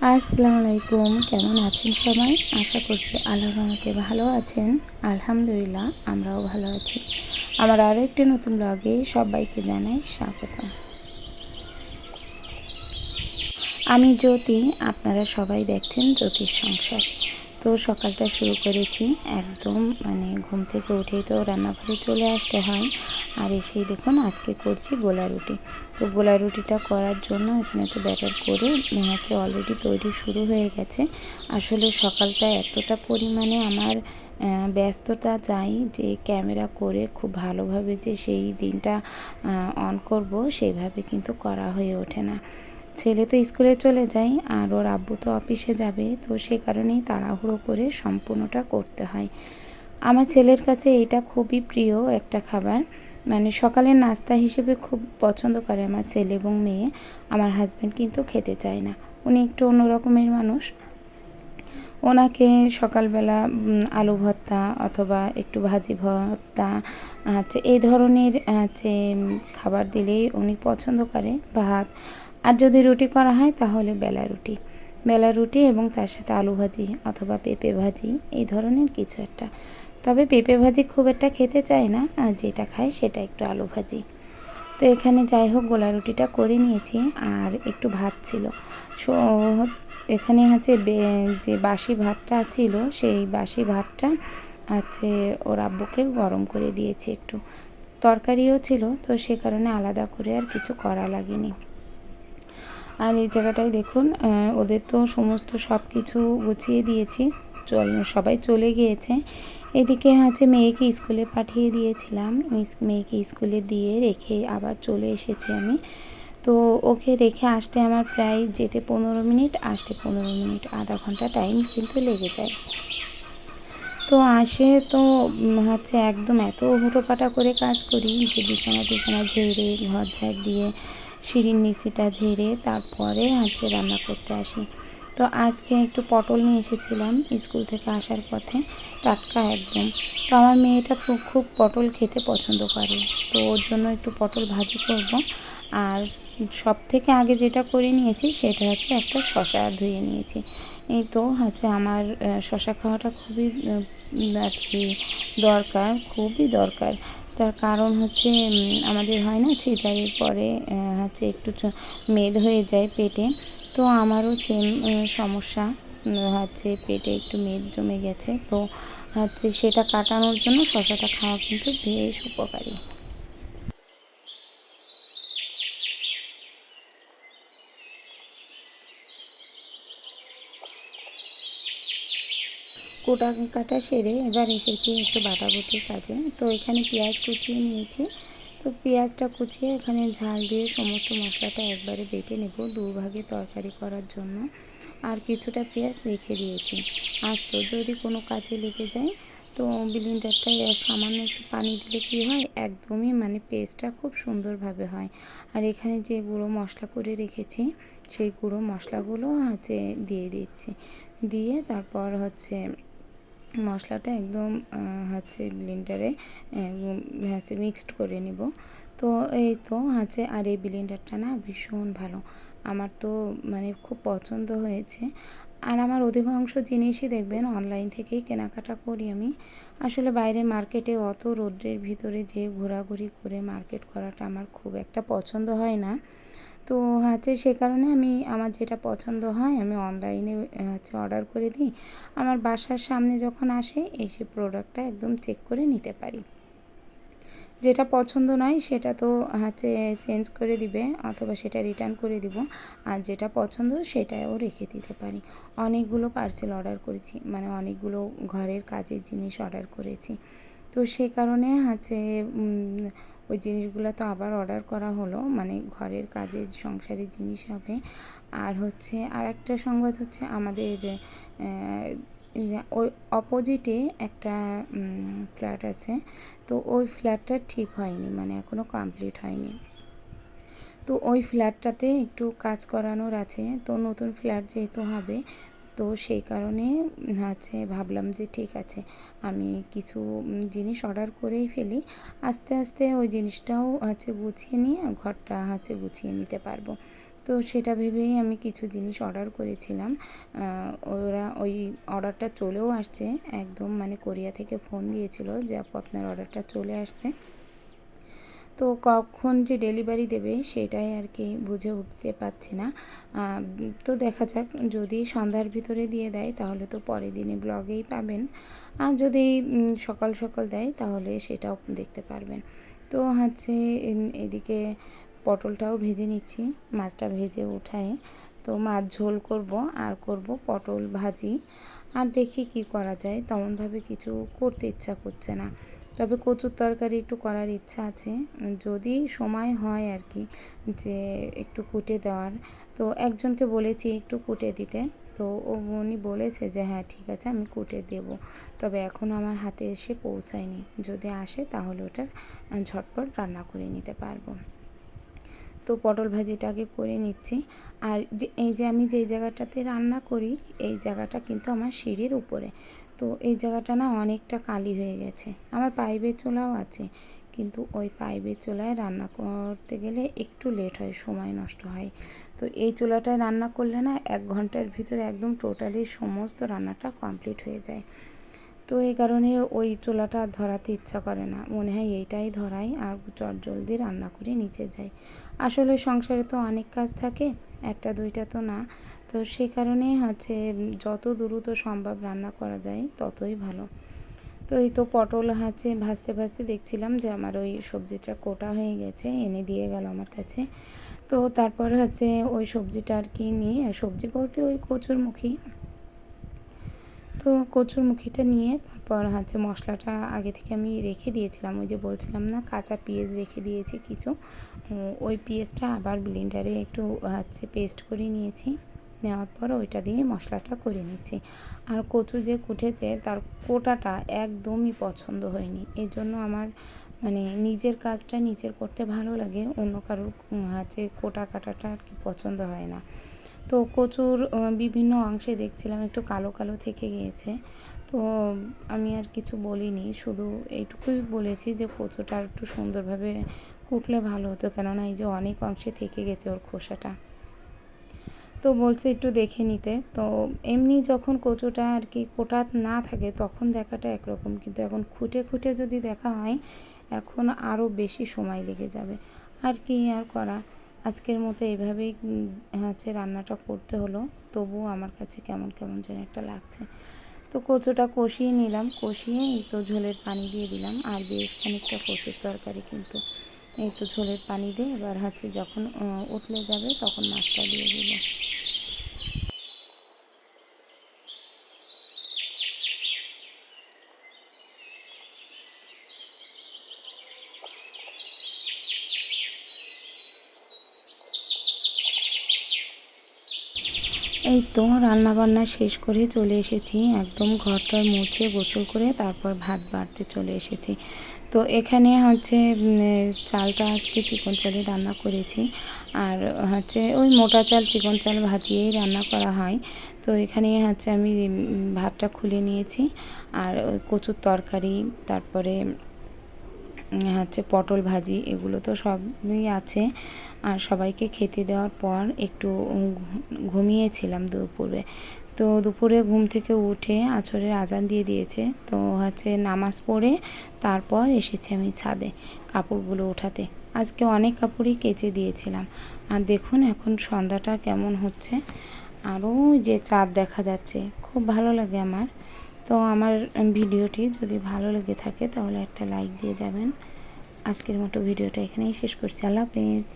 আসসালামু আলাইকুম, কেমন আছেন সবাই? আশা করছি আল্লাহর রহমতে ভালো আছেন। আলহামদুলিল্লাহ, আমরাও ভালো আছি। আমার আরও একটি নতুন ব্লগে সবাইকে জানাই স্বাগতম। আমি জ্যোতি, আপনারা সবাই দেখছেন জ্যোতির সংসার। তো সকালটা শুরু করেছি একদম ঘুম থেকে উঠেই তো রান্নাঘরে চলে আসতে হয়। আর এসেই দেখুন আজকে করছি গোলা রুটি। তো গোলা রুটিটা করার জন্য এখানে তো ব্যাটার করে অলরেডি তৈরি শুরু হয়ে গেছে। আসলে সকালটা এতটা পরিমাণে আমার ব্যস্ততা যায় যে ক্যামেরা করে খুব ভালোভাবে যে সেই দিনটা অন করব সেইভাবে কিন্তু করা হয়ে ওঠে না। ছেলে তো স্কুলে চলে যায় আর ওর আব্বু তো অফিসে যাবে, তো সে কারণেই তাড়াহুড়ো করে সম্পূর্ণটা করতে হয়। আমার ছেলের কাছে এটা খুবই প্রিয় একটা খাবার, সকালের নাস্তা হিসেবে খুব পছন্দ করে আমার ছেলে এবং মেয়ে। আমার হাজব্যান্ড কিন্তু খেতে চায় না, উনি একটু অন্য রকমের মানুষ। ওনাকে সকালবেলা আলু ভর্তা অথবা একটু ভাজি ভর্তা এই ধরনের খাবার দিলেই উনি পছন্দ করে, ভাত। আর যদি রুটি করা হয় তাহলে বেলা রুটি এবং তার সাথে আলু ভাজি অথবা পেঁপে ভাজি, এই ধরনের কিছু একটা। তবে পেঁপে ভাজি খুব একটা খেতে চায় না, আর যেটা খায় সেটা একটু আলু ভাজি। তো এখানে যাই হোক গোলা রুটিটা করে নিয়েছি আর একটু ভাত ছিল। এখানে যে বাসি ভাতটা ছিল সেই বাসি ভাতটা ওর আব্বুকে গরম করে দিয়েছি একটু। তরকারিও ছিল, তো সে কারণে আলাদা করে আর কিছু করা লাগেনি। আর এই জায়গাটায় দেখুন ওদের তো সমস্ত সব কিছু গুছিয়ে দিয়েছি, সবাই চলে গিয়েছে। এদিকে মেয়েকে স্কুলে পাঠিয়ে দিয়েছিলাম, মেয়েকে স্কুলে দিয়ে রেখে আবার চলে এসেছি আমি। তো ওকে রেখে আসতে আমার প্রায় যেতে 15 মিনিট, আসতে 15 মিনিট, আধা ঘন্টা টাইম কিন্তু লেগে যায়। তো আসে তো একদম এত হুটোপাটা করে কাজ করি যে বিছানা টিছানা ঝেড়ে ঘর ঝাড় দিয়ে সিঁড়ির নিচিটা ঝেড়ে তারপরে রান্না করতে আসি। তো আজকে একটু পটল নিয়ে এসেছিলাম স্কুল থেকে আসার পথে, টাটকা একদম। তো আমার মেয়েটা খুব পটল খেতে পছন্দ করে, তো ওর জন্য একটু পটল ভাজি করব। আর সব থেকে আগে যেটা করে নিয়েছি সেটা একটা শসা ধুয়ে নিয়েছি। এই তো আমার শসা খাওয়াটা খুবই আর কি দরকার, খুবই দরকার। তার কারণ আমাদের হয় না সিজারের পরে একটু মেদ হয়ে যায় পেটে। তো আমারও সেম সমস্যা, পেটে একটু মেদ জমে গেছে। তো সেটা কাটানোর জন্য শসাটা খাওয়া কিন্তু বেশ উপকারী। কোটা কাটা সেরে এবার এসেছি একটু বাটাবুটির কাজে। তো এখানে পেঁয়াজ কুচিয়ে নিয়েছি। তো পেঁয়াজটা কুচিয়ে এখানে ঝাল দিয়ে সমস্ত মশলাটা একবারে বেটে নেব দুভাগে তরকারি করার জন্য। আর কিছুটা পেঁয়াজ রেখে দিয়েছি আস্ত, যদি কোনো কাজে লেগে যায়। তো ব্লেন্ডারটায় সামান্য একটু পানি দিলে কী হয়, একদমই পেস্টটা খুব সুন্দরভাবে হয়। আর এখানে যে গুঁড়ো মশলা করে রেখেছি সেই গুঁড়ো মশলাগুলো দিয়ে দিচ্ছি, দিয়ে তারপর মশলাটা একদম ব্লেন্ডারে মিক্সড করে নিব। তো এই তো আর এই ব্লেন্ডারটা না ভীষণ ভালো, আমার তো খুব পছন্দ হয়েছে। আর আমার অধিকাংশ জিনিসই দেখবেন অনলাইন থেকেই কেনাকাটা করি আমি। আসলে বাইরে মার্কেটে অত রোদ্রের ভিতরে যে ঘোরাঘুরি করে মার্কেট করাটা আমার খুব একটা পছন্দ হয় না। তো সে কারণে আমার যেটা পছন্দ হয় আমি অনলাইনে অর্ডার করে দিই। আমার বাসার সামনে যখন আসে এসে প্রোডাক্টটা একদম চেক করে নিতে পারি। যেটা পছন্দ নয় সেটা তো চেঞ্জ করে দিবে অথবা সেটা রিটার্ন করে দিব। আর যেটা পছন্দ সেটাও রেখে দিতে পারি। অনেকগুলো পার্সেল অর্ডার করেছি, অনেকগুলো ঘরের কাজের জিনিস অর্ডার করেছি। তো সে কারণে ওই জিনিসগুলো তো আবার অর্ডার করা হলো, ঘরের কাজের সংসারের জিনিস হবে। আর আর একটা সংবাদ আমাদের ওই অপোজিটে একটা ফ্ল্যাট আছে। তো ওই ফ্ল্যাটটা ঠিক হয়নি, এখনও কমপ্লিট হয়নি। তো ওই ফ্ল্যাটটাতে একটু কাজ করানোর আছে, তো নতুন ফ্ল্যাট যেহেতু হবে, তো সেই কারণে ভাবলাম যে ঠিক আছে আমি কিছু জিনিস অর্ডার করেই ফেলি, আস্তে আস্তে ওই জিনিসটাও গুছিয়ে নিয়ে ঘরটা গুছিয়ে নিতে পারবো। তো সেটা ভেবেই আমি কিছু জিনিস অর্ডার করেছিলাম। ওরা ওই অর্ডারটা চলেও আসছে, একদম মানে কোরিয়া থেকে ফোন দিয়েছিল যে আপু আপনার অর্ডারটা চলে আসছে। তো কখন যে ডেলিভারি দেবে সেটাই আর কি বুঝে উঠতে পারছি না। তো দেখা যাক, যদি সন্ধ্যার ভিতরে দিয়ে দেয় তাহলে তো পরের দিনে ব্লগেই পাবেন, আর যদি সকাল সকাল দেয় তাহলে সেটাও দেখতে পারবেন। তো হচ্ছে এদিকে পটলটাও ভেজে নিচ্ছি, মাছটা ভেজে উঠায় তো মাছ ঝোল করব আর করব পটল ভাজি। আর দেখি কি করা যায়, তেমনভাবে কিছু করতে ইচ্ছা করছে না, তবে কচুর তরকারি একটু করার ইচ্ছা আছে, যদি সময় হয় আর কি, যে একটু কুটে দেওয়ার। তো একজনকে বলেছি একটু কুটে দিতে, তো উনি বলেছে যে হ্যাঁ ঠিক আছে আমি কুটে দেব, তবে এখন আমার হাতে এসে পৌঁছায়নি, যদি আসে তাহলে ওটার ঝটপট রান্না করে নিতে পারবো। তো পটল ভাজিটাকে করে নিচ্ছি। আর এই যে আমি যেই জায়গাটাতে রান্না করি এই জায়গাটা কিন্তু আমার সিঁড়ির উপরে, তো এই জায়গাটা না অনেকটা কালি হয়ে গেছে। আমার পাইপের চুলাও আছে, কিন্তু ওই পাইপের চুলায় রান্না করতে গেলে একটু লেট হয়, সময় নষ্ট হয়। তো এই চুলাটায় রান্না করলে না 1 ঘন্টার ভিতরে একদম টোটালি সমস্ত রান্নাটা কমপ্লিট হয়ে যায়। তো এই কারণে ওই চুলাটা ধরাতে ইচ্ছা করে না, মনে হয় এইটাই ধরাই আর চটজলদি রান্না করে নিচে যাই। আসলে সংসারে তো অনেক কাজ থাকে, একটা দুইটা তো না। তো সেই কারণে হচ্ছে যত দ্রুত সম্ভব রান্না করা যায় ততই ভালো। তো এই তো পটল হচ্ছে ভাজতে ভাজতে দেখছিলাম যে আমার ওই সবজিটা কোটা হয়ে গেছে, এনে দিয়ে গেল আমার কাছে। তো তারপরে হচ্ছে ওই সবজিটা আর কি নিয়ে, সবজি বলতে ওই কচুরমুখী, তো কচুরমুখিটা নিয়ে তারপর হচ্ছে মশলাটা আগে থেকে আমি রেখে দিয়েছিলাম, ওই যে বলছিলাম না কাঁচা পেঁয়াজ রেখে দিয়েছি কিছু, ওই পেঁয়াজটা আবার ব্লেন্ডারে একটু হচ্ছে পেস্ট করে নিয়েছি, নেওয়ার পর ওইটা দিয়ে মশলাটা করে নিচ্ছি। আর কচু যে কুটেছে তার কোটাটা একদমই পছন্দ হয়নি, এই জন্য আমার মানে নিজের কাজটা নিজের করতে ভালো লাগে, অন্য কারোর হচ্ছে কোটা কাটাটা আর কি পছন্দ হয় না। তো কচুর বিভিন্ন অংশে দেখছিলাম একটু কালো কালো থেকে গিয়েছে, তো আমি আর কিছু বলিনি, শুধু এইটুকুই বলেছি যে কচুটা আর একটু সুন্দরভাবে কুটলে ভালো হতো, কেননা এই যে অনেক অংশে থেকে গেছে ওর খোসাটা। তো বলছে একটু দেখে নিতে। তো এমনি যখন কচুটা আর কি কোটা না থাকে তখন দেখাটা একরকম, কিন্তু এখন খুঁটে খুঁটে যদি দেখা হয় এখন আরও বেশি সময় লেগে যাবে। আর কি আর করা, আজকের মতো এভাবেই হচ্ছে রান্নাটা করতে হলো, তবুও আমার কাছে কেমন কেমন যেন একটা লাগছে। তো কচুটা কষিয়ে নিলাম, কষিয়ে এই তো ঝোলের পানি দিয়ে দিলাম, আর বেশ খানিকটা কচুর তরকারি কিন্তু, এই তো ঝোলের পানি দিয়ে এবার হচ্ছে যখন উতলে যাবে তখন মাছটা দিয়ে দেবো। এই তো রান্নাবান্না শেষ করে চলে এসেছি, একদম ঘরটা মুছে গোসল করে তারপর ভাত বাড়তে চলে এসেছি। তো এখানে হচ্ছে চালটা আজকে চিকন চালে রান্না করেছি, আর হচ্ছে ওই মোটা চাল চিকন চাল ভাজিয়েই রান্না করা হয়। তো এখানে হচ্ছে আমি ভাতটা খুলে নিয়েছি, আর ওই কচুর তরকারি, তারপরে হচ্ছে পটল ভাজি, এগুলো তো সবই আছে। আর সবাইকে খেতে দেওয়ার পর একটু ঘুমিয়েছিলাম দুপুরে। তো দুপুরে ঘুম থেকে উঠে আছরের আজান দিয়ে দিয়েছে, তো হচ্ছে নামাজ পড়ে তারপর এসেছি আমি ছাদে কাপড়গুলো উঠাতে। আজকে অনেক কাপড়ই কেচে দিয়েছিলাম। আর দেখুন এখন সন্ধ্যাটা কেমন হচ্ছে, আরও যে চাঁদ দেখা যাচ্ছে, খুব ভালো লাগে আমার। তো আমার ভিডিওটি যদি ভালো লেগে থাকে তাহলে একটা লাইক দিয়ে যাবেন। আজকের মতো ভিডিওটা এখানেই শেষ করছি। আল্লাহ হাফেজ।